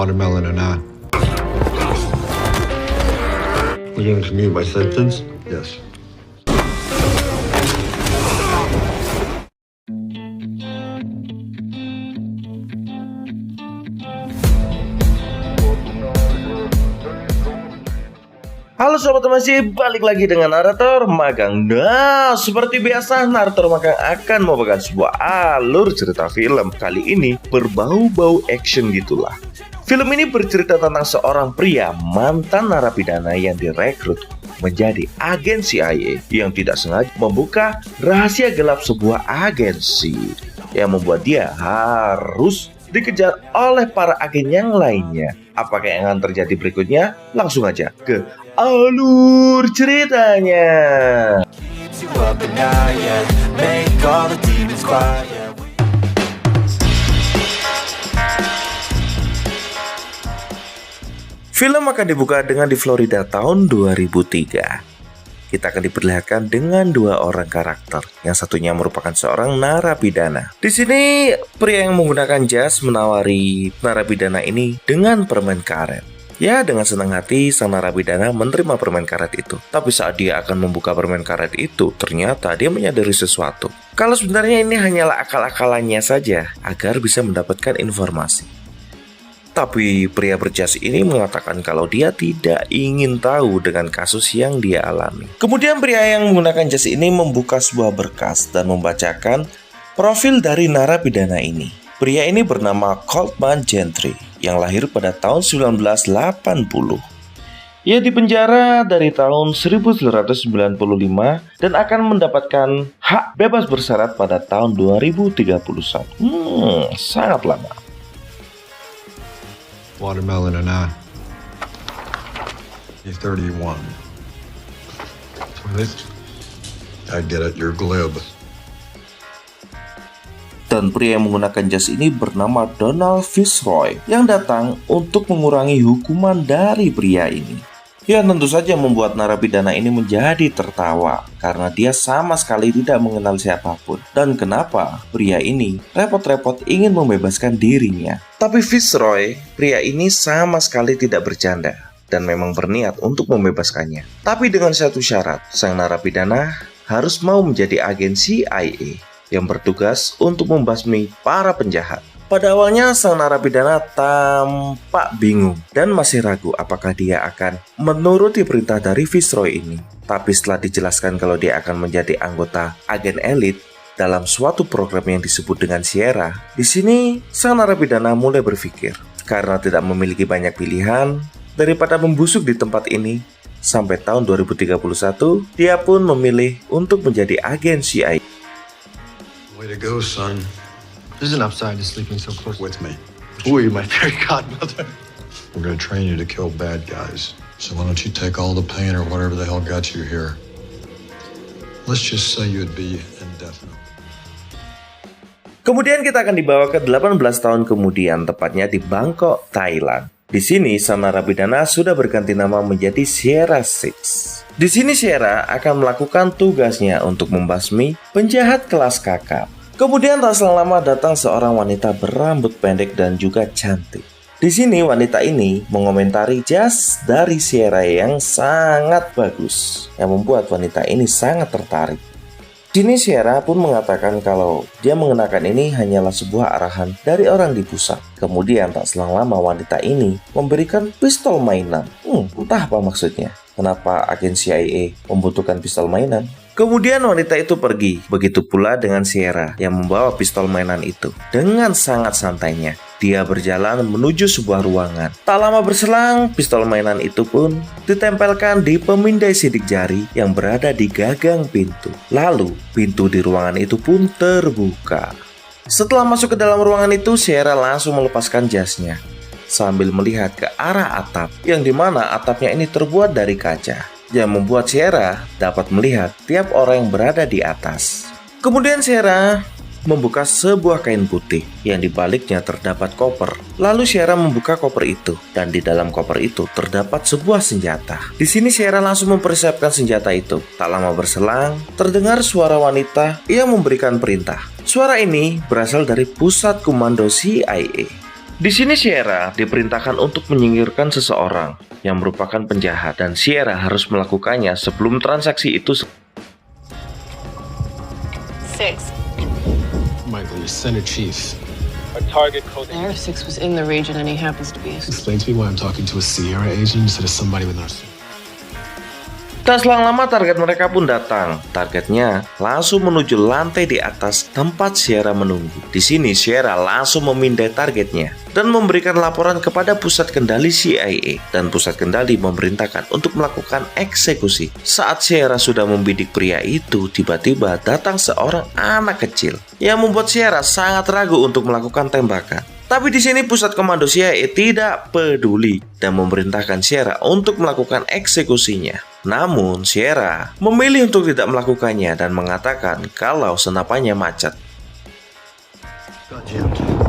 Watermelon or not. Are you going to commute my sentence? Yes. Halo sobat masih balik lagi dengan narator magang. Nah, seperti biasa narator magang akan membawakan sebuah alur cerita film. Kali ini berbau-bau action gitulah. Film ini bercerita tentang seorang pria mantan narapidana yang direkrut menjadi agen CIA yang tidak sengaja membuka rahasia gelap sebuah agensi yang membuat dia harus dikejar oleh para agen yang lainnya. Apakah yang akan terjadi berikutnya? Langsung aja ke alur ceritanya. Film akan dibuka dengan di Florida tahun 2003. Kita akan diperlihatkan dengan dua orang karakter. Yang satunya merupakan seorang narapidana. Di sini pria yang menggunakan jas menawari narapidana ini dengan permen karet. Ya, dengan senang hati sang narapidana menerima permen karet itu. Tapi saat dia akan membuka permen karet itu, ternyata dia menyadari sesuatu. Kalau sebenarnya ini hanyalah akal-akalannya saja agar bisa mendapatkan informasi. Tapi pria berjas ini mengatakan kalau dia tidak ingin tahu dengan kasus yang dia alami. Kemudian pria yang menggunakan jas ini membuka sebuah berkas dan membacakan profil dari narapidana ini. Pria ini bernama Coleman Gentry yang lahir pada tahun 1980. Ia dipenjara dari tahun 1995 dan akan mendapatkan hak bebas bersyarat pada tahun 2031. Sangat lama. Watermelon or not. You're 31. I get it, you're glib. Dan pria yang menggunakan jas ini bernama Donald Fitzroy yang datang untuk mengurangi hukuman dari pria ini. Ya, tentu saja membuat narapidana ini menjadi tertawa karena dia sama sekali tidak mengenal siapapun. Dan kenapa pria ini repot-repot ingin membebaskan dirinya. Tapi Fitzroy, pria ini sama sekali tidak bercanda dan memang berniat untuk membebaskannya. Tapi dengan satu syarat, sang narapidana harus mau menjadi agen CIA yang bertugas untuk membasmi para penjahat. Pada awalnya sang narapidana tampak bingung dan masih ragu apakah dia akan menuruti perintah dari Fitzroy ini. Tapi setelah dijelaskan kalau dia akan menjadi anggota agen elit dalam suatu program yang disebut dengan Sierra, di sini sang narapidana mulai berpikir karena tidak memiliki banyak pilihan daripada membusuk di tempat ini. Sampai tahun 2031, dia pun memilih untuk menjadi agen CIA. Way to go, son. There's an upside to sleeping so close With me. Who are you, my fairy godmother? We're going to train you to kill bad guys. So why don't you take all the pain or whatever the hell got you here? Let's just say you'd be indefinite. Kemudian kita akan dibawa ke 18 tahun kemudian, tepatnya di Bangkok, Thailand. Di sini sang narapidana sudah berganti nama menjadi Sierra 6. Di sini Sierra akan melakukan tugasnya untuk membasmi penjahat kelas kakap. Kemudian tak selang lama datang seorang wanita berambut pendek dan juga cantik. Di sini wanita ini mengomentari jas dari Sierra yang sangat bagus, yang membuat wanita ini sangat tertarik. Di sini Sierra pun mengatakan kalau dia mengenakan ini hanyalah sebuah arahan dari orang di pusat. Kemudian tak selang lama wanita ini memberikan pistol mainan. Entah apa maksudnya. Kenapa agen CIA membutuhkan pistol mainan? Kemudian wanita itu pergi, begitu pula dengan Sierra yang membawa pistol mainan itu. Dengan sangat santainya, dia berjalan menuju sebuah ruangan. Tak lama berselang, pistol mainan itu pun ditempelkan di pemindai sidik jari yang berada di gagang pintu. Lalu, pintu di ruangan itu pun terbuka. Setelah masuk ke dalam ruangan itu, Sierra langsung melepaskan jasnya sambil melihat ke arah atap, yang dimana atapnya ini terbuat dari kaca, yang membuat Sierra dapat melihat tiap orang yang berada di atas. Kemudian Sierra membuka sebuah kain putih yang di baliknya terdapat koper. Lalu Sierra membuka koper itu dan di dalam koper itu terdapat sebuah senjata. Di sini Sierra langsung mempersiapkan senjata itu. Tak lama berselang, terdengar suara wanita yang memberikan perintah. Suara ini berasal dari pusat komando CIA. Di sini Sierra diperintahkan untuk menyingkirkan seseorang yang merupakan penjahat dan Sierra harus melakukannya sebelum transaksi itu. 6. Michael, your center chief. Air 6 was in the region and he happens to be. Explain to me why I'm talking to a Sierra agent instead of somebody with our. Tak selang lama target mereka pun datang. Targetnya langsung menuju lantai di atas tempat Sierra menunggu. Di sini Sierra langsung memindai targetnya dan memberikan laporan kepada pusat kendali CIA dan pusat kendali memerintahkan untuk melakukan eksekusi. Saat Sierra sudah membidik pria itu, tiba-tiba datang seorang anak kecil yang membuat Sierra sangat ragu untuk melakukan tembakan. Tapi di sini pusat komando CIA tidak peduli dan memerintahkan Sierra untuk melakukan eksekusinya. Namun Sierra memilih untuk tidak melakukannya dan mengatakan kalau senapannya macet. Got jammed.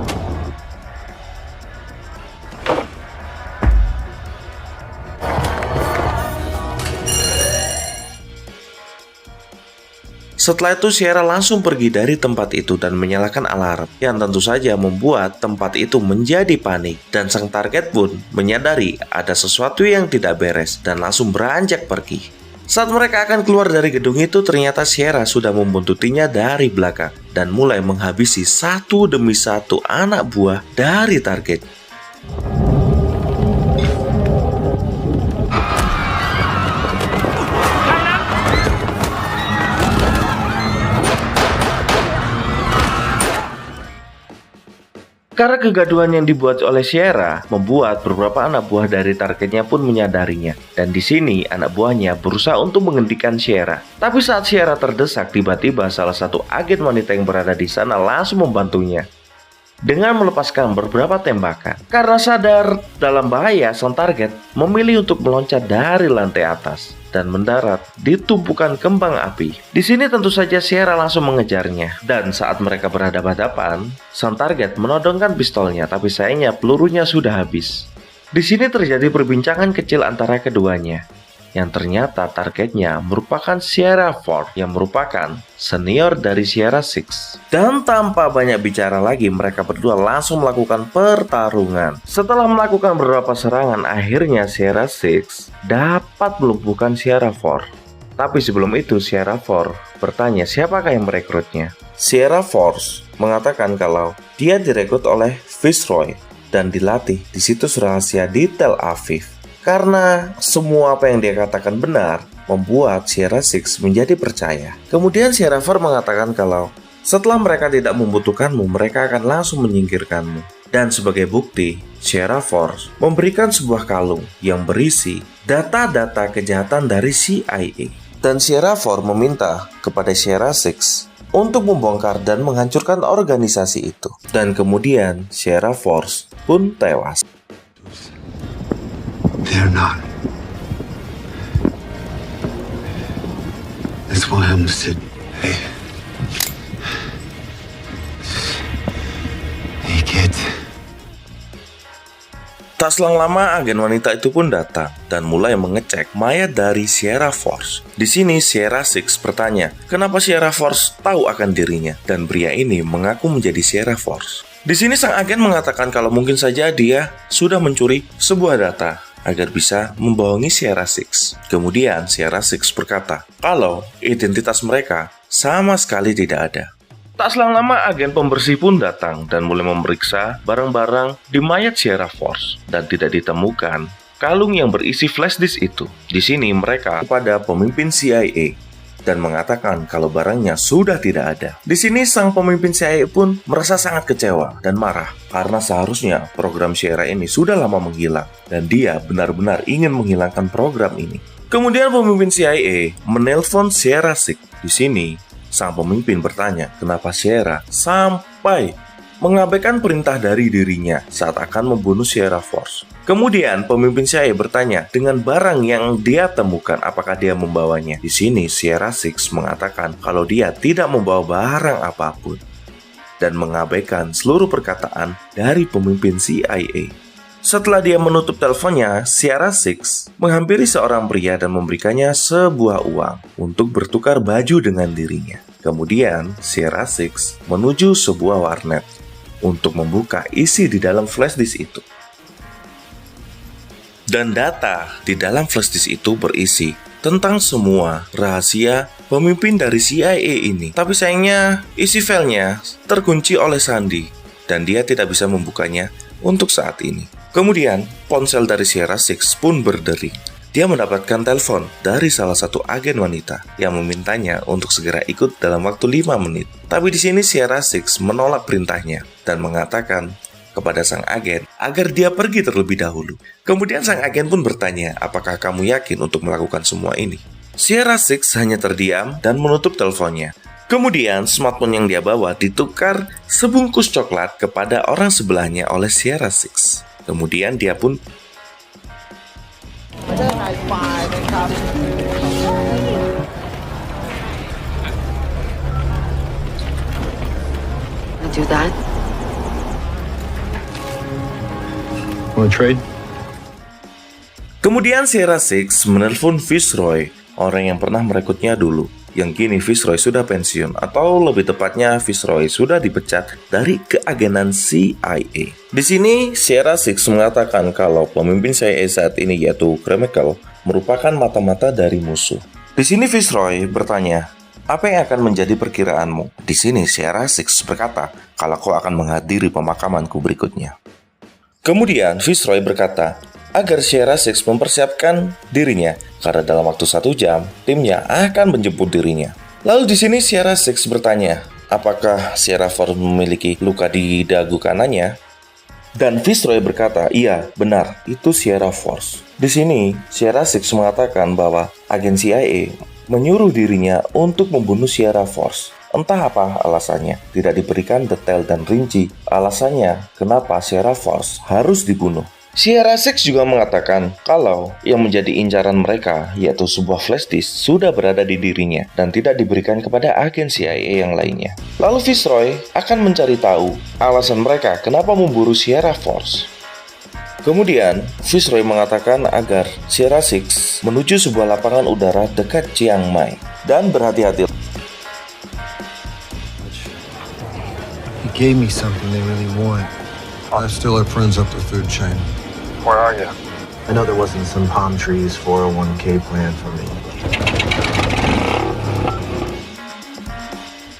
Setelah itu Sierra langsung pergi dari tempat itu dan menyalakan alarm yang tentu saja membuat tempat itu menjadi panik dan sang target pun menyadari ada sesuatu yang tidak beres dan langsung beranjak pergi. Saat mereka akan keluar dari gedung itu ternyata Sierra sudah membuntutinya dari belakang dan mulai menghabisi satu demi satu anak buah dari target. Karena kegaduhan yang dibuat oleh Sierra membuat beberapa anak buah dari targetnya pun menyadarinya. Dan di sini anak buahnya berusaha untuk menghentikan Sierra. Tapi saat Sierra terdesak, tiba-tiba salah satu agen wanita yang berada di sana langsung membantunya dengan melepaskan beberapa tembakan. Karena sadar dalam bahaya, sang target memilih untuk meloncat dari lantai atas dan mendarat di tumpukan kembang api. Di sini tentu saja Sierra langsung mengejarnya. Dan saat mereka berhadapan-hadapan, sang target menodongkan pistolnya, tapi sayangnya pelurunya sudah habis. Di sini terjadi perbincangan kecil antara keduanya, yang ternyata targetnya merupakan Sierra 4 yang merupakan senior dari Sierra 6. Dan tanpa banyak bicara lagi, mereka berdua langsung melakukan pertarungan. Setelah melakukan beberapa serangan, akhirnya Sierra 6 dapat melumpuhkan Sierra 4. Tapi sebelum itu Sierra 4 bertanya siapakah yang merekrutnya. Sierra 4 mengatakan kalau dia direkrut oleh Viceroy dan dilatih di situs rahasia di Tel Aviv. Karena semua apa yang dia katakan benar, membuat Sierra 6 menjadi percaya. Kemudian Sierra 4 mengatakan kalau setelah mereka tidak membutuhkanmu, mereka akan langsung menyingkirkanmu. Dan sebagai bukti, Sierra 4 memberikan sebuah kalung yang berisi data-data kejahatan dari CIA. Dan Sierra 4 meminta kepada Sierra 6 untuk membongkar dan menghancurkan organisasi itu. Dan kemudian Sierra 4 pun tewas. They're not. That's why I'm sitting. Hey, kid. Tak selang lama, agen wanita itu pun datang dan mulai mengecek mayat dari Sierra 4. Di sini Sierra 6 bertanya, kenapa Sierra 4 tahu akan dirinya, dan pria ini mengaku menjadi Sierra 4. Di sini sang agen mengatakan kalau mungkin saja dia sudah mencuri sebuah data agar bisa membohongi Sierra 6. Kemudian Sierra 6 berkata kalau identitas mereka sama sekali tidak ada. Tak selang lama agen pembersih pun datang dan mulai memeriksa barang-barang di mayat Sierra 4 dan tidak ditemukan kalung yang berisi flash disk itu. Di sini mereka kepada pemimpin CIA dan mengatakan kalau barangnya sudah tidak ada. Di sini sang pemimpin CIA pun merasa sangat kecewa dan marah karena seharusnya program Sierra ini sudah lama menghilang dan dia benar-benar ingin menghilangkan program ini. Kemudian pemimpin CIA menelpon Sierra 6. Di sini sang pemimpin bertanya kenapa Sierra sampai mengabaikan perintah dari dirinya saat akan membunuh Sierra 4. Kemudian pemimpin CIA bertanya dengan barang yang dia temukan apakah dia membawanya. Di sini Sierra 6 mengatakan kalau dia tidak membawa barang apapun dan mengabaikan seluruh perkataan dari pemimpin CIA. Setelah dia menutup teleponnya, Sierra 6 menghampiri seorang pria dan memberikannya sebuah uang untuk bertukar baju dengan dirinya. Kemudian Sierra 6 menuju sebuah warnet untuk membuka isi di dalam flash disk itu. Dan data di dalam flash disk itu berisi tentang semua rahasia pemimpin dari CIA ini. Tapi sayangnya isi filenya terkunci oleh Sandy dan dia tidak bisa membukanya untuk saat ini. Kemudian ponsel dari Sierra Six pun berdering. Dia mendapatkan telepon dari salah satu agen wanita yang memintanya untuk segera ikut dalam waktu 5 menit. Tapi di sini Sierra Six menolak perintahnya dan mengatakan kepada sang agen agar dia pergi terlebih dahulu. Kemudian sang agen pun bertanya, apakah kamu yakin untuk melakukan semua ini? Sierra Six hanya terdiam dan menutup teleponnya. Kemudian smartphone yang dia bawa ditukar sebungkus coklat kepada orang sebelahnya oleh Sierra Six. Kemudian dia pun Do that? Want to trade? Kemudian Sierra Six menelpon Fitzroy, orang yang pernah merekrutnya dulu, yang kini Fitzroy sudah pensiun, atau lebih tepatnya Fitzroy sudah dipecat dari keagenan CIA. Di sini Sierra Six mengatakan kalau pemimpin CIA saat ini yaitu Carmichael merupakan mata-mata dari musuh. Di sini Fitzroy bertanya, apa yang akan menjadi perkiraanmu? Di sini Sierra Six berkata kalau kau akan menghadiri pemakamanku berikutnya. Kemudian Fitzroy berkata agar Sierra Six mempersiapkan dirinya karena dalam waktu 1 jam timnya akan menjemput dirinya. Lalu di sini Sierra Six bertanya, apakah Sierra Force memiliki luka di dagu kanannya? Dan Fitzroy berkata, iya, benar, itu Sierra Force. Di sini Sierra Six mengatakan bahwa agen CIA menyuruh dirinya untuk membunuh Sierra Force. Entah apa alasannya, tidak diberikan detail dan rinci alasannya kenapa Sierra Force harus dibunuh. Sierra Six juga mengatakan kalau yang menjadi incaran mereka, yaitu sebuah flash disk, sudah berada di dirinya dan tidak diberikan kepada agen CIA yang lainnya. Lalu Fitzroy akan mencari tahu alasan mereka kenapa memburu Sierra Force. Kemudian, Fitzroy mengatakan agar Sierra Six menuju sebuah lapangan udara dekat Chiang Mai dan berhati-hati. He gave me something they really want. I still have friends up the food chain. Where are you? I know there wasn't some palm trees 401k plan for me.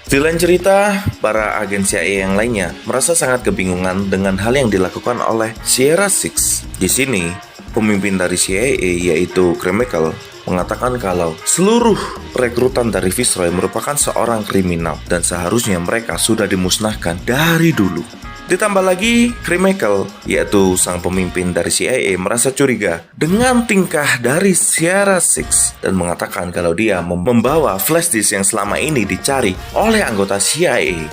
Di lain cerita, para agen CIA yang lainnya merasa sangat kebingungan dengan hal yang dilakukan oleh Sierra Six. Di sini, pemimpin dari CIA yaitu Carmichael mengatakan kalau seluruh rekrutan dari Fitzroy merupakan seorang kriminal dan seharusnya mereka sudah dimusnahkan dari dulu. Ditambah lagi, Carmichael, yaitu sang pemimpin dari CIA, merasa curiga dengan tingkah dari Sierra Six dan mengatakan kalau dia membawa flash disk yang selama ini dicari oleh anggota CIA.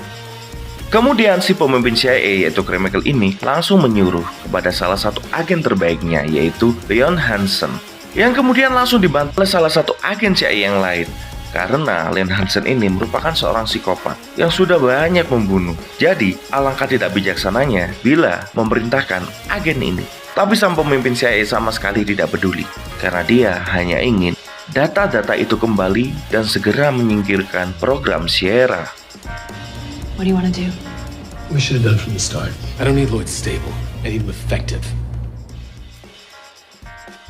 Kemudian si pemimpin CIA yaitu Carmichael ini langsung menyuruh kepada salah satu agen terbaiknya yaitu Leon Hansen, yang kemudian langsung dibantu oleh salah satu agen CIA yang lain. Karena Leon Hansen ini merupakan seorang psikopat yang sudah banyak membunuh. Jadi, alangkah tidak bijaksananya bila memerintahkan agen ini. Tapi sang pemimpin CIA sama sekali tidak peduli, karena dia hanya ingin data-data itu kembali dan segera menyingkirkan program Sierra. What do you want to do? We should have done from the start. I don't need Lloyd stable. I need him effective.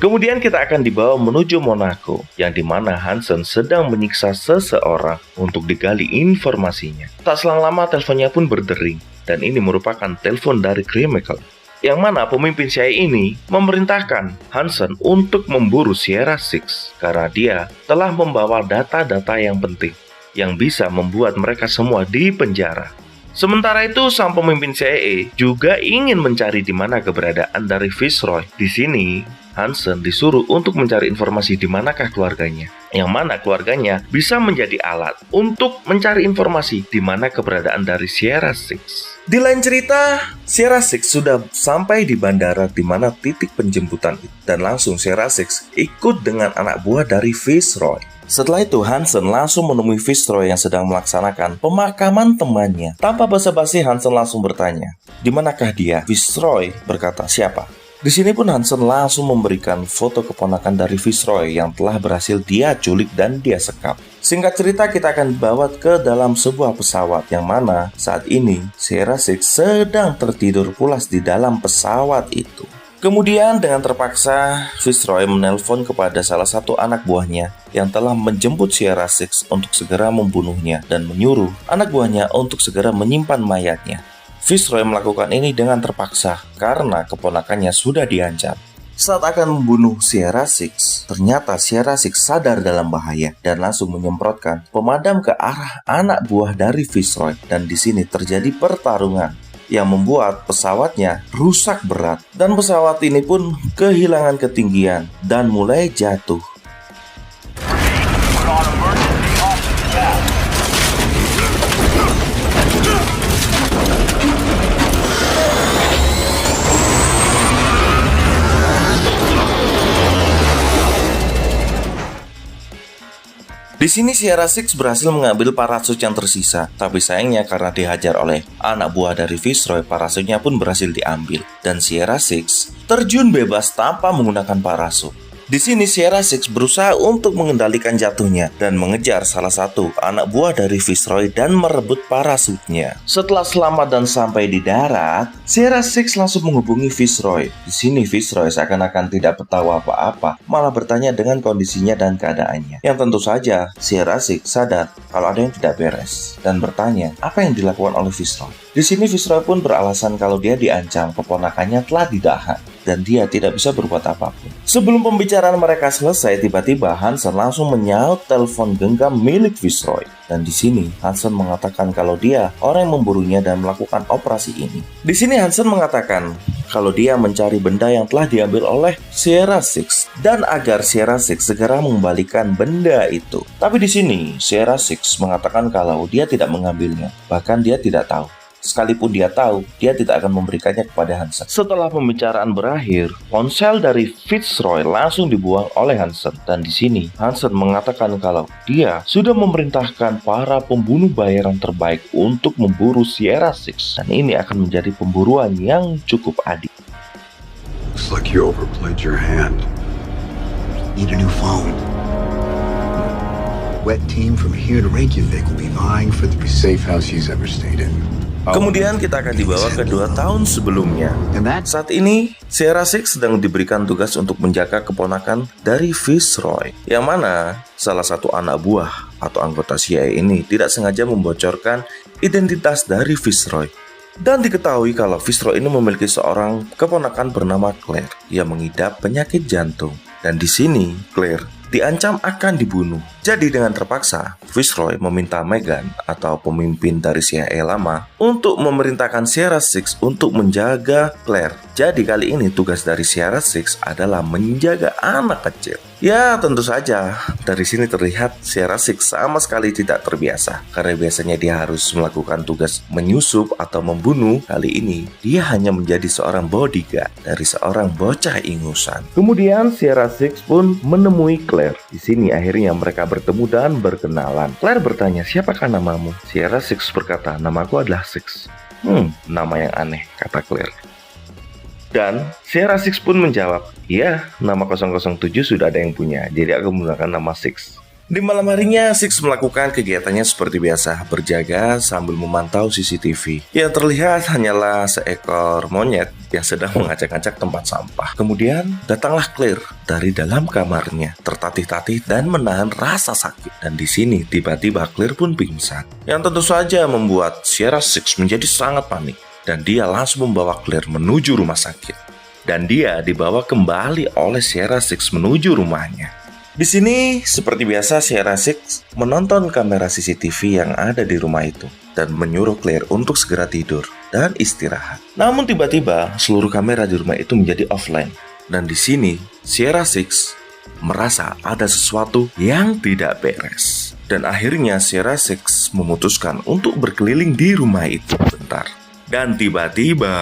Kemudian kita akan dibawa menuju Monaco, yang dimana Hansen sedang menyiksa seseorang untuk digali informasinya. Tak selang lama teleponnya pun berdering, dan ini merupakan telepon dari Carmichael, yang mana pemimpin CIA ini memerintahkan Hansen untuk memburu Sierra Six karena dia telah membawa data-data yang penting yang bisa membuat mereka semua di penjara. Sementara itu, sang pemimpin CIA juga ingin mencari di mana keberadaan dari Fitzroy. Di sini, Hansen disuruh untuk mencari informasi di manakah keluarganya, yang mana keluarganya bisa menjadi alat untuk mencari informasi di mana keberadaan dari Sierra Six. Di lain cerita, Sierra Six sudah sampai di bandara di mana titik penjemputan itu, dan langsung Sierra Six ikut dengan anak buah dari Fitzroy. Setelah itu, Hansen langsung menemui Fitzroy yang sedang melaksanakan pemakaman temannya. Tanpa basa-basi, Hansen langsung bertanya, "Di manakah dia?" Fitzroy berkata, "Siapa?" Di sini pun Hansen langsung memberikan foto keponakan dari Fitzroy yang telah berhasil dia culik dan dia sekap. Singkat cerita, kita akan dibawa ke dalam sebuah pesawat yang mana saat ini Sierra Six sedang tertidur pulas di dalam pesawat itu. Kemudian dengan terpaksa, Fitzroy menelpon kepada salah satu anak buahnya yang telah menjemput Sierra Six untuk segera membunuhnya dan menyuruh anak buahnya untuk segera menyimpan mayatnya. Fitzroy melakukan ini dengan terpaksa karena keponakannya sudah diancam. Saat akan membunuh Sierra Six, ternyata Sierra Six sadar dalam bahaya dan langsung menyemprotkan pemadam ke arah anak buah dari Fitzroy, dan di sini terjadi pertarungan yang membuat pesawatnya rusak berat, dan pesawat ini pun kehilangan ketinggian dan mulai jatuh. Di sini Sierra Six berhasil mengambil parasut yang tersisa, tapi sayangnya karena dihajar oleh anak buah dari Fitzroy, parasutnya pun berhasil diambil dan Sierra Six terjun bebas tanpa menggunakan parasut. Di sini Sierra Six berusaha untuk mengendalikan jatuhnya dan mengejar salah satu anak buah dari Fitzroy dan merebut parasutnya. Setelah selamat dan sampai di darat, Sierra Six langsung menghubungi Fitzroy. Di sini Fitzroy seakan-akan tidak tahu apa-apa, malah bertanya dengan kondisinya dan keadaannya. Yang tentu saja Sierra Six sadar kalau ada yang tidak beres dan bertanya apa yang dilakukan oleh Fitzroy. Di sini Fitzroy pun beralasan kalau dia diancam keponakannya telah ditahan dan dia tidak bisa berbuat apapun. Sebelum pembicaraan mereka selesai, tiba-tiba Hansen langsung menyaut telepon genggam milik Fitzroy. Dan di sini Hansen mengatakan kalau dia orang yang memburunya dan melakukan operasi ini. Di sini Hansen mengatakan kalau dia mencari benda yang telah diambil oleh Sierra Six dan agar Sierra Six segera mengembalikan benda itu. Tapi di sini Sierra Six mengatakan kalau dia tidak mengambilnya, bahkan dia tidak tahu. Sekalipun dia tahu, dia tidak akan memberikannya kepada Hansen. Setelah pembicaraan berakhir, ponsel dari Fitzroy langsung dibuang oleh Hansen. Dan di sini, Hansen mengatakan kalau dia sudah memerintahkan para pembunuh bayaran terbaik untuk memburu Sierra Six. Dan ini akan menjadi pemburuan yang cukup adil. Looks like you overplayed your hand. Need a new phone. Wet team from here to Reykjavik will be vying for the Safe house he's ever stayed in. Kemudian kita akan dibawa ke 2 tahun sebelumnya. Saat ini, Sierra Six sedang diberikan tugas untuk menjaga keponakan dari Fitzroy, yang mana salah satu anak buah atau anggota CIA ini tidak sengaja membocorkan identitas dari Fitzroy. Dan diketahui kalau Fitzroy ini memiliki seorang keponakan bernama Claire yang mengidap penyakit jantung. Dan di sini, Claire diancam akan dibunuh. Jadi dengan terpaksa, Fitzroy meminta Megan atau pemimpin dari CIA lama untuk memerintahkan Sierra Six untuk menjaga Claire. Jadi kali ini tugas dari Sierra Six adalah menjaga anak kecil. Ya tentu saja, dari sini terlihat Sierra Six sama sekali tidak terbiasa. Karena biasanya dia harus melakukan tugas menyusup atau membunuh. Kali ini, dia hanya menjadi seorang bodyguard dari seorang bocah ingusan. Kemudian Sierra Six pun menemui Claire. Di sini akhirnya mereka bertemu dan berkenalan. Claire bertanya, siapakah namamu? Sierra Six berkata, namaku adalah Six. Nama yang aneh, kata Claire. Dan Sierra Six pun menjawab, iya, nama 007 sudah ada yang punya, jadi aku menggunakan nama Six. Di malam harinya, Six melakukan kegiatannya seperti biasa, berjaga sambil memantau CCTV. Yang terlihat hanyalah seekor monyet yang sedang mengacak-acak tempat sampah. Kemudian datanglah Claire dari dalam kamarnya, tertatih-tatih dan menahan rasa sakit. Dan di sini tiba-tiba Claire pun pingsan, yang tentu saja membuat Sierra Six menjadi sangat panik. Dan dia langsung membawa Claire menuju rumah sakit. Dan dia dibawa kembali oleh Sierra Six menuju rumahnya. Di sini, seperti biasa, Sierra Six menonton kamera CCTV yang ada di rumah itu dan menyuruh Claire untuk segera tidur dan istirahat. Namun tiba-tiba, seluruh kamera di rumah itu menjadi offline. Dan di sini, Sierra Six merasa ada sesuatu yang tidak beres. Dan akhirnya Sierra Six memutuskan untuk berkeliling di rumah itu bentar. Dan tiba-tiba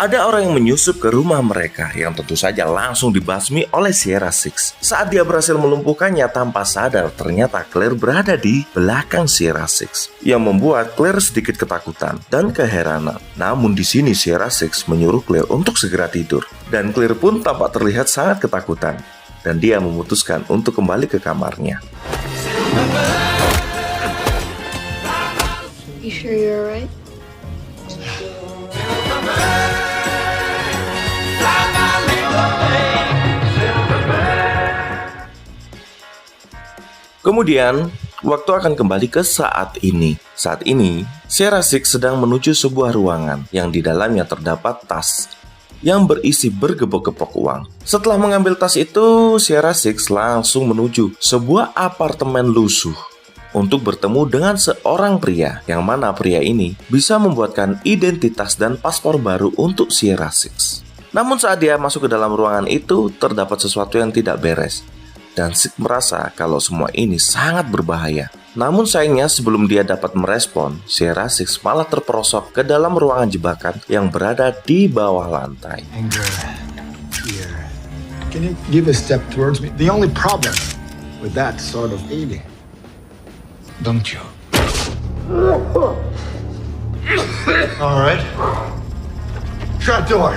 Ada orang yang menyusup ke rumah mereka yang tentu saja langsung dibasmi oleh Sierra Six. Saat dia berhasil melumpuhkannya tanpa sadar, ternyata Claire berada di belakang Sierra Six yang membuat Claire sedikit ketakutan dan keheranan. Namun di sini Sierra Six menyuruh Claire untuk segera tidur dan Claire pun tampak terlihat sangat ketakutan dan dia memutuskan untuk kembali ke kamarnya. You sure you're alright? Kemudian, waktu akan kembali ke saat ini. Saat ini, Sierra Six sedang menuju sebuah ruangan yang di dalamnya terdapat tas yang berisi bergepok-gepok uang. Setelah mengambil tas itu, Sierra Six langsung menuju sebuah apartemen lusuh untuk bertemu dengan seorang pria, yang mana pria ini bisa membuatkan identitas dan paspor baru untuk Sierra Six. Namun saat dia masuk ke dalam ruangan itu, terdapat sesuatu yang tidak beres. Dan Six merasa kalau semua ini sangat berbahaya. Namun sayangnya sebelum dia dapat merespon, Sierra Six malah terperosok ke dalam ruangan jebakan yang berada di bawah lantai. Anger. Fear. Can you give a step towards me? The only problem with that sort of feeling, don't you? All right. Trap door.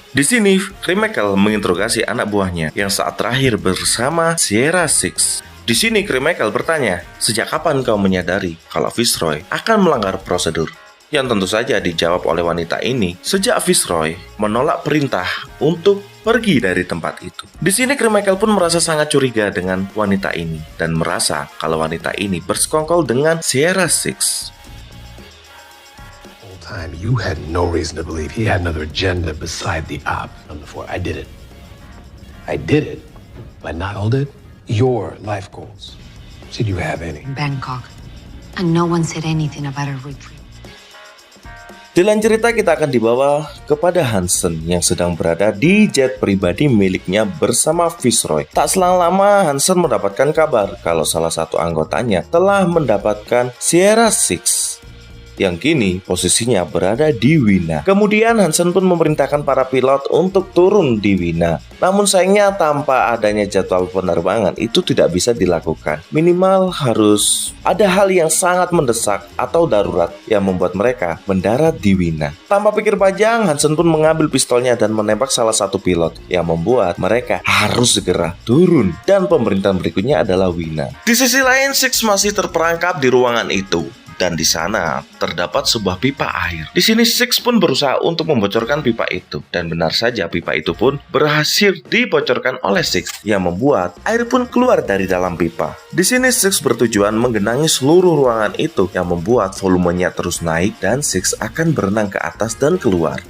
Di sini, Carmichael menginterogasi anak buahnya yang saat terakhir bersama Sierra Six. Di sini, Carmichael bertanya, sejak kapan kau menyadari kalau Fitzroy akan melanggar prosedur? Yang tentu saja dijawab oleh wanita ini, sejak Fitzroy menolak perintah untuk pergi dari tempat itu. Di sini, Carmichael pun merasa sangat curiga dengan wanita ini dan merasa kalau wanita ini bersekongkol dengan Sierra Six. You had no reason to believe he had another agenda beside the op on the floor. I did it. But not all did. Your life goals. Did you have any? Bangkok. And no one said anything about a retreat. Di lain cerita kita akan dibawa kepada Hansen yang sedang berada di jet pribadi miliknya bersama Fitzroy. Tak selang lama Hansen mendapatkan kabar kalau salah satu anggotanya telah mendapatkan Sierra Six yang kini posisinya berada di Wina. Kemudian Hansen pun memerintahkan para pilot untuk turun di Wina. Namun sayangnya tanpa adanya jadwal penerbangan itu tidak bisa dilakukan. Minimal harus ada hal yang sangat mendesak atau darurat yang membuat mereka mendarat di Wina. Tanpa pikir panjang, Hansen pun mengambil pistolnya dan menembak salah satu pilot yang membuat mereka harus segera turun. Dan pemerintahan berikutnya adalah Wina. Di sisi lain, Six masih terperangkap di ruangan itu. Dan di sana terdapat sebuah pipa air. Di sini Six pun berusaha untuk membocorkan pipa itu. Dan benar saja pipa itu pun berhasil dibocorkan oleh Six yang membuat air pun keluar dari dalam pipa. Di sini Six bertujuan menggenangi seluruh ruangan itu yang membuat volumenya terus naik dan Six akan berenang ke atas dan keluar.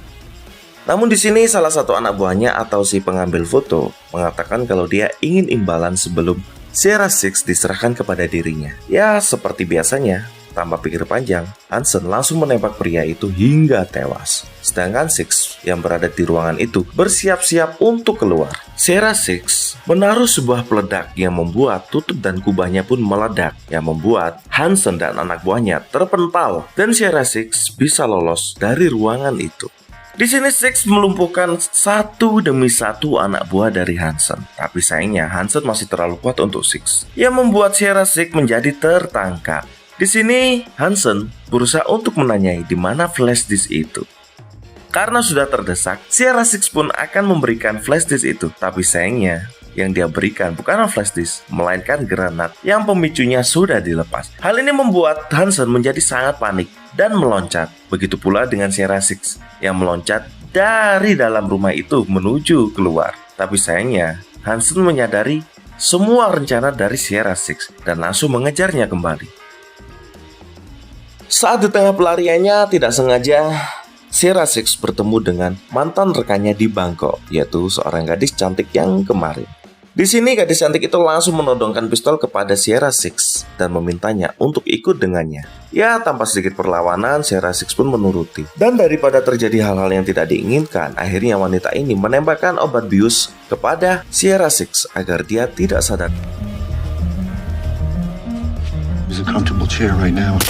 Namun di sini salah satu anak buahnya atau si pengambil foto mengatakan kalau dia ingin imbalan sebelum Sierra Six diserahkan kepada dirinya. Ya seperti biasanya, tanpa pikir panjang, Hansen langsung menembak pria itu hingga tewas. Sedangkan Six yang berada di ruangan itu bersiap-siap untuk keluar. Sierra Six menaruh sebuah peledak yang membuat tutup dan kubahnya pun meledak, yang membuat Hansen dan anak buahnya terpental dan Sierra Six bisa lolos dari ruangan itu. Di sini Six melumpuhkan satu demi satu anak buah dari Hansen. Tapi sayangnya Hansen masih terlalu kuat untuk Six, yang membuat Sierra Six menjadi tertangkap. Di sini, Hansen berusaha untuk menanyai di mana flash disk itu. Karena sudah terdesak, Sierra Six pun akan memberikan flash disk itu. Tapi sayangnya, yang dia berikan bukanlah flash disk, melainkan granat yang pemicunya sudah dilepas. Hal ini membuat Hansen menjadi sangat panik dan meloncat. Begitu pula dengan Sierra Six yang meloncat dari dalam rumah itu menuju keluar. Tapi sayangnya, Hansen menyadari semua rencana dari Sierra Six dan langsung mengejarnya kembali. Saat di tengah pelariannya, tidak sengaja Sierra Six bertemu dengan mantan rekannya di Bangkok, yaitu seorang gadis cantik yang kemarin. Di sini gadis cantik itu langsung menodongkan pistol kepada Sierra Six dan memintanya untuk ikut dengannya. Ya, tanpa sedikit perlawanan, Sierra Six pun menuruti. Dan daripada terjadi hal-hal yang tidak diinginkan, akhirnya wanita ini menembakkan obat bius kepada Sierra Six agar dia tidak sadar. There's a comfortable chair right now.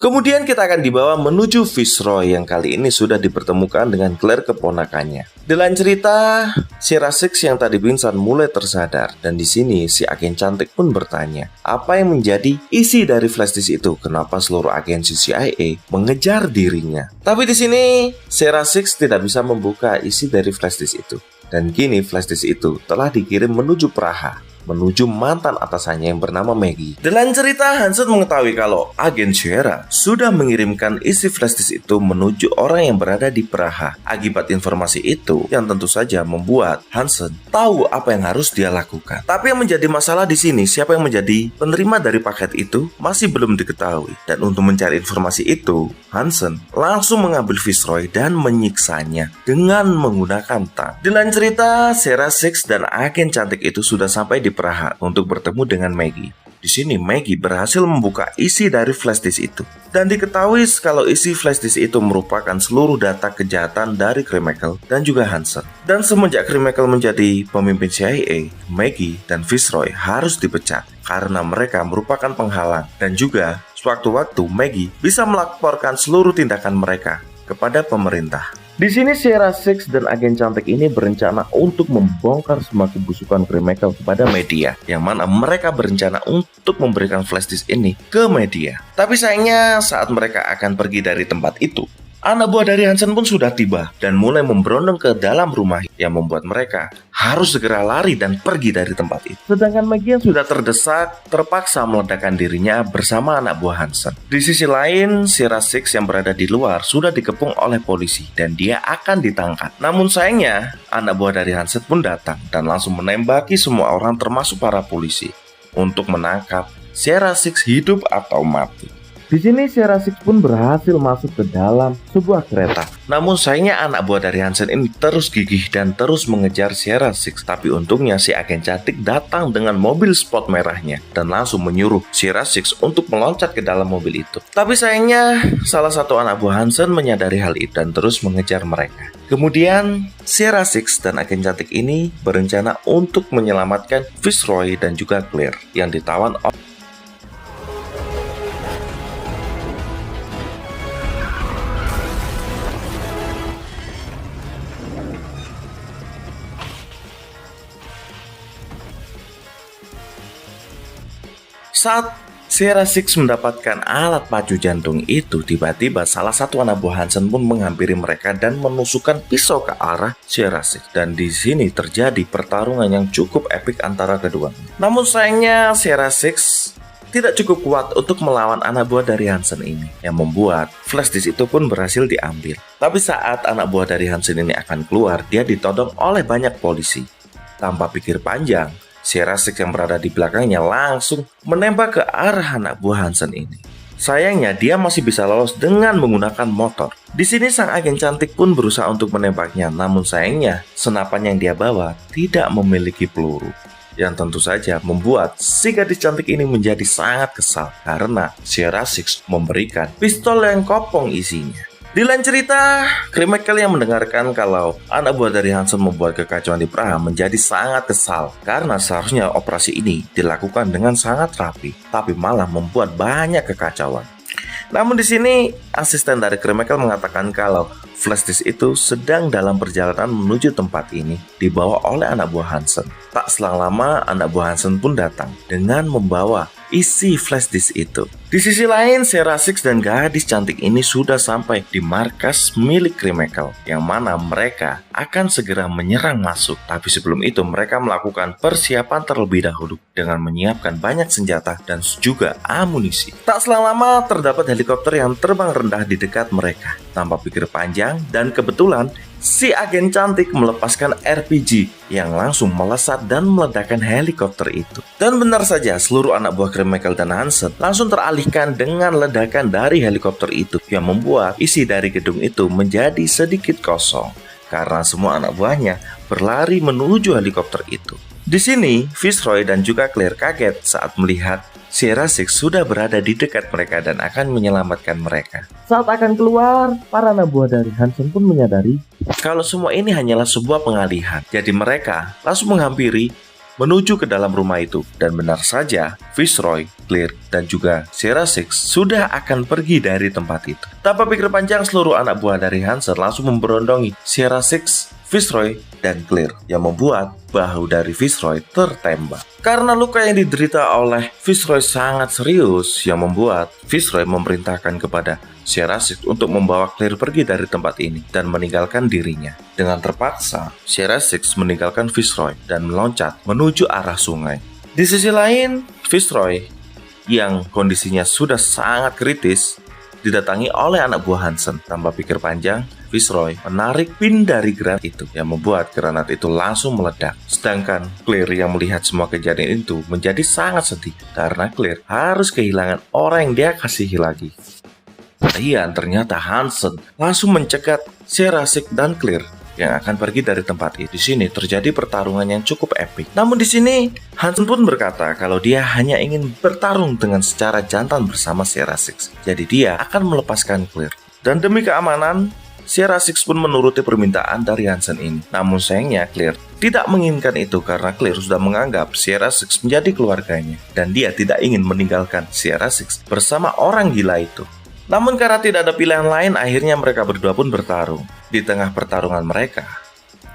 Kemudian kita akan dibawa menuju Fitzroy yang kali ini sudah dipertemukan dengan Claire keponakannya. Di lain cerita, Sierra Six yang tadi pingsan mulai tersadar dan di sini si agen cantik pun bertanya, apa yang menjadi isi dari flash disk itu? Kenapa seluruh agensi CIA mengejar dirinya? Tapi di sini Sierra Six tidak bisa membuka isi dari flash disk itu. Dan kini flash disk itu telah dikirim menuju Praha, menuju mantan atasannya yang bernama Maggie. Dalam cerita, Hansen mengetahui kalau agen Sierra sudah mengirimkan isi flash disk itu menuju orang yang berada di Praha. Akibat informasi itu, yang tentu saja membuat Hansen tahu apa yang harus dia lakukan. Tapi yang menjadi masalah di sini, siapa yang menjadi penerima dari paket itu masih belum diketahui. Dan untuk mencari informasi itu, Hansen langsung mengambil Fitzroy dan menyiksanya dengan menggunakan tang. Dalam cerita, Sierra Six dan agen cantik itu sudah sampai di Praha untuk bertemu dengan Maggie. Di sini Maggie berhasil membuka isi dari flash disk itu. Dan diketahui kalau isi flash disk itu merupakan seluruh data kejahatan dari Kremakel dan juga Hansen. Dan semenjak Kremakel menjadi pemimpin CIA, Maggie dan Fitzroy harus dipecat karena mereka merupakan penghalang. Dan juga sewaktu-waktu Maggie bisa melaporkan seluruh tindakan mereka kepada pemerintah. Di sini Sierra Six dan agen cantik ini berencana untuk membongkar semua kebusukan Kremakel kepada media, yang mana mereka berencana untuk memberikan flash disk ini ke media. Tapi sayangnya saat mereka akan pergi dari tempat itu, anak buah dari Hansen pun sudah tiba dan mulai memberondong ke dalam rumah yang membuat mereka harus segera lari dan pergi dari tempat itu. Sedangkan Maggie yang sudah terdesak terpaksa meledakkan dirinya bersama anak buah Hansen. Di sisi lain, Sierra Six yang berada di luar sudah dikepung oleh polisi dan dia akan ditangkap. Namun sayangnya, anak buah dari Hansen pun datang dan langsung menembaki semua orang termasuk para polisi untuk menangkap Sierra Six hidup atau mati. Di sini Sierra Six pun berhasil masuk ke dalam sebuah kereta. Namun sayangnya anak buah dari Hansen ini terus gigih dan terus mengejar Sierra Six. Tapi untungnya si agen cantik datang dengan mobil sport merahnya dan langsung menyuruh Sierra Six untuk meloncat ke dalam mobil itu. Tapi sayangnya salah satu anak buah Hansen menyadari hal itu dan terus mengejar mereka. Kemudian Sierra Six dan agen cantik ini berencana untuk menyelamatkan Fitzroy dan juga Claire yang ditawan oleh saat Sierra Six mendapatkan alat pacu jantung itu, tiba-tiba salah satu anak buah Hansen pun menghampiri mereka dan menusukkan pisau ke arah Sierra Six. Dan di sini terjadi pertarungan yang cukup epik antara keduanya. Namun sayangnya Sierra Six tidak cukup kuat untuk melawan anak buah dari Hansen ini, yang membuat flash disk itu pun berhasil diambil. Tapi saat anak buah dari Hansen ini akan keluar, dia ditodong oleh banyak polisi. Tanpa pikir panjang, Sierra Six yang berada di belakangnya langsung menembak ke arah anak buah Hansen ini. Sayangnya dia masih bisa lolos dengan menggunakan motor. Di sini sang agen cantik pun berusaha untuk menembaknya, namun sayangnya senapan yang dia bawa tidak memiliki peluru. Yang tentu saja membuat si gadis cantik ini menjadi sangat kesal karena Sierra Six memberikan pistol yang kopong isinya. Di lain cerita, Kremakel yang mendengarkan kalau anak buah dari Hansen membuat kekacauan di Praha menjadi sangat kesal karena seharusnya operasi ini dilakukan dengan sangat rapi, tapi malah membuat banyak kekacauan. Namun di sini asisten dari Kremakel mengatakan kalau flash disk itu sedang dalam perjalanan menuju tempat ini dibawa oleh anak buah Hansen. Tak selang lama anak buah Hansen pun datang dengan membawa isi flash disk itu. Di sisi lain, Sierra Six dan gadis cantik ini sudah sampai di markas milik Kremakel, yang mana mereka akan segera menyerang masuk. Tapi sebelum itu mereka melakukan persiapan terlebih dahulu dengan menyiapkan banyak senjata dan juga amunisi. Tak selang lama terdapat helikopter yang terbang rendah di dekat mereka. Tanpa pikir panjang dan kebetulan si agen cantik melepaskan RPG yang langsung melesat dan meledakkan helikopter itu. Dan benar saja, seluruh anak buah Kremakel dan Hansen langsung teralihkan dengan ledakan dari helikopter itu yang membuat isi dari gedung itu menjadi sedikit kosong karena semua anak buahnya berlari menuju helikopter itu. Di sini, Fitzroy dan juga Claire kaget saat melihat Sierra Six sudah berada di dekat mereka dan akan menyelamatkan mereka. Saat akan keluar, para anak buah dari Hansen pun menyadari kalau semua ini hanyalah sebuah pengalihan. Jadi mereka langsung menghampiri menuju ke dalam rumah itu. Dan benar saja, Fitzroy, Claire, dan juga Sierra Six sudah akan pergi dari tempat itu. Tanpa pikir panjang, seluruh anak buah dari Hansen langsung memberondongi Sierra Six, Fitzroy, dan Claire, yang membuat bahu dari Fitzroy tertembak. Karena luka yang diderita oleh Fitzroy sangat serius, yang membuat Fitzroy memerintahkan kepada Sierra Six untuk membawa Claire pergi dari tempat ini dan meninggalkan dirinya. Dengan terpaksa, Sierra Six meninggalkan Fitzroy dan meloncat menuju arah sungai. Di sisi lain, Fitzroy yang kondisinya sudah sangat kritis didatangi oleh anak buah Hansen. Tanpa pikir panjang, Fitzroy menarik pin dari granat itu yang membuat granat itu langsung meledak. Sedangkan Claire yang melihat semua kejadian itu menjadi sangat sedih karena Claire harus kehilangan orang yang dia kasihi lagi. Ternyata Hansen langsung mencegat Sierra Six dan Claire yang akan pergi dari tempat itu. Di sini terjadi pertarungan yang cukup epik. Namun di sini Hansen pun berkata kalau dia hanya ingin bertarung dengan secara jantan bersama Sierra Six. Jadi dia akan melepaskan Claire. Dan demi keamanan, Sierra Six pun menuruti permintaan dari Hansen ini. Namun sayangnya Claire tidak menginginkan itu karena Claire sudah menganggap Sierra Six menjadi keluarganya. Dan dia tidak ingin meninggalkan Sierra Six bersama orang gila itu. Namun karena tidak ada pilihan lain, akhirnya mereka berdua pun bertarung. Di tengah pertarungan mereka,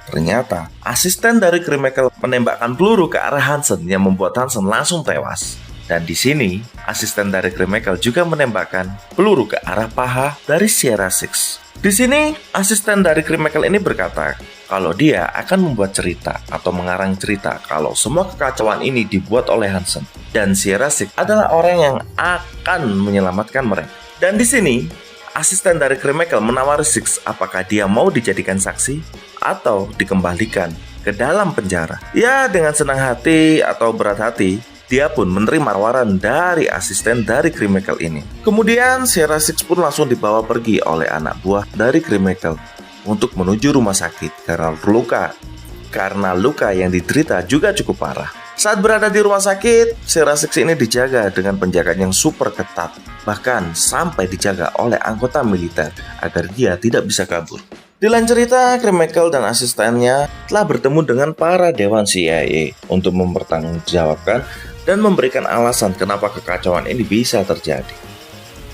ternyata asisten dari Krimikel menembakkan peluru ke arah Hansen yang membuat Hansen langsung tewas. Dan di sini, asisten dari Krimikel juga menembakkan peluru ke arah paha dari Sierra Six. Di sini, asisten dari Krimikel ini berkata kalau dia akan membuat cerita atau mengarang cerita kalau semua kekacauan ini dibuat oleh Hansen. Dan Sierra Six adalah orang yang akan menyelamatkan mereka. Dan di sini, asisten dari Krimikel menawari Six apakah dia mau dijadikan saksi atau dikembalikan ke dalam penjara. Ya, dengan senang hati atau berat hati, dia pun menerima tawaran dari asisten dari Krimikel ini. Kemudian, Sierra Six pun langsung dibawa pergi oleh anak buah dari Krimikel untuk menuju rumah sakit karena luka yang diderita juga cukup parah. Saat berada di rumah sakit, Sierra Six ini dijaga dengan penjagaan yang super ketat, bahkan sampai dijaga oleh anggota militer agar dia tidak bisa kabur. Di lain cerita, Krimikel dan asistennya telah bertemu dengan para dewan CIA untuk mempertanggungjawabkan dan memberikan alasan kenapa kekacauan ini bisa terjadi.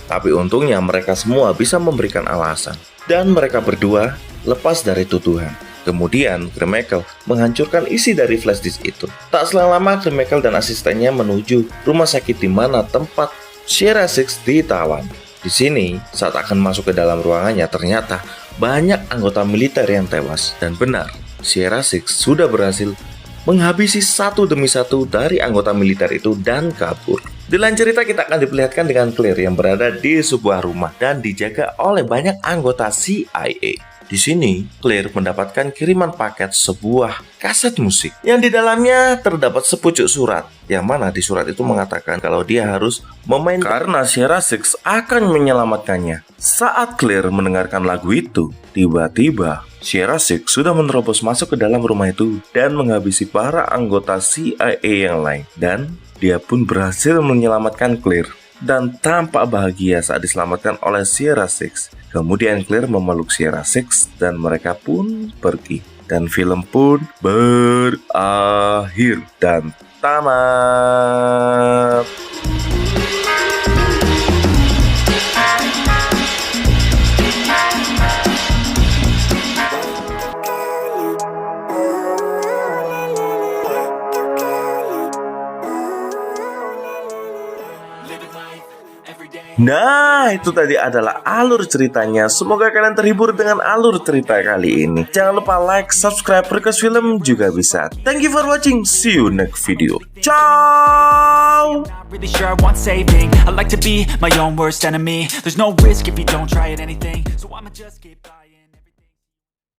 Tapi untungnya mereka semua bisa memberikan alasan, dan mereka berdua lepas dari tuduhan. Kemudian, Krimikel menghancurkan isi dari flash disk itu. Tak selang lama, Krimikel dan asistennya menuju rumah sakit di mana tempat Sierra Six ditawan. Di sini, saat akan masuk ke dalam ruangannya, ternyata banyak anggota militer yang tewas. Dan benar, Sierra Six sudah berhasil menghabisi satu demi satu dari anggota militer itu dan kabur. Di lain cerita, kita akan diperlihatkan dengan Claire yang berada di sebuah rumah dan dijaga oleh banyak anggota CIA. Di sini, Claire mendapatkan kiriman paket sebuah kaset musik yang di dalamnya terdapat sepucuk surat, yang mana di surat itu mengatakan kalau dia harus memainkan karena Sierra Six akan menyelamatkannya. Saat Claire mendengarkan lagu itu, tiba-tiba Sierra Six sudah menerobos masuk ke dalam rumah itu dan menghabisi para anggota CIA yang lain. Dan dia pun berhasil menyelamatkan Claire dan tampak bahagia saat diselamatkan oleh Sierra Six. Kemudian Claire memeluk Sierra Six dan mereka pun pergi. Dan film pun berakhir dan tamat. Nah, itu tadi adalah alur ceritanya. Semoga kalian terhibur dengan alur cerita kali ini. Jangan lupa like, subscribe, request film juga bisa. Thank you for watching. See you next video. Ciao. Really sure I want saving. I like to be my own worst enemy. There's no risk if you don't try at anything. So I'ma just keep trying.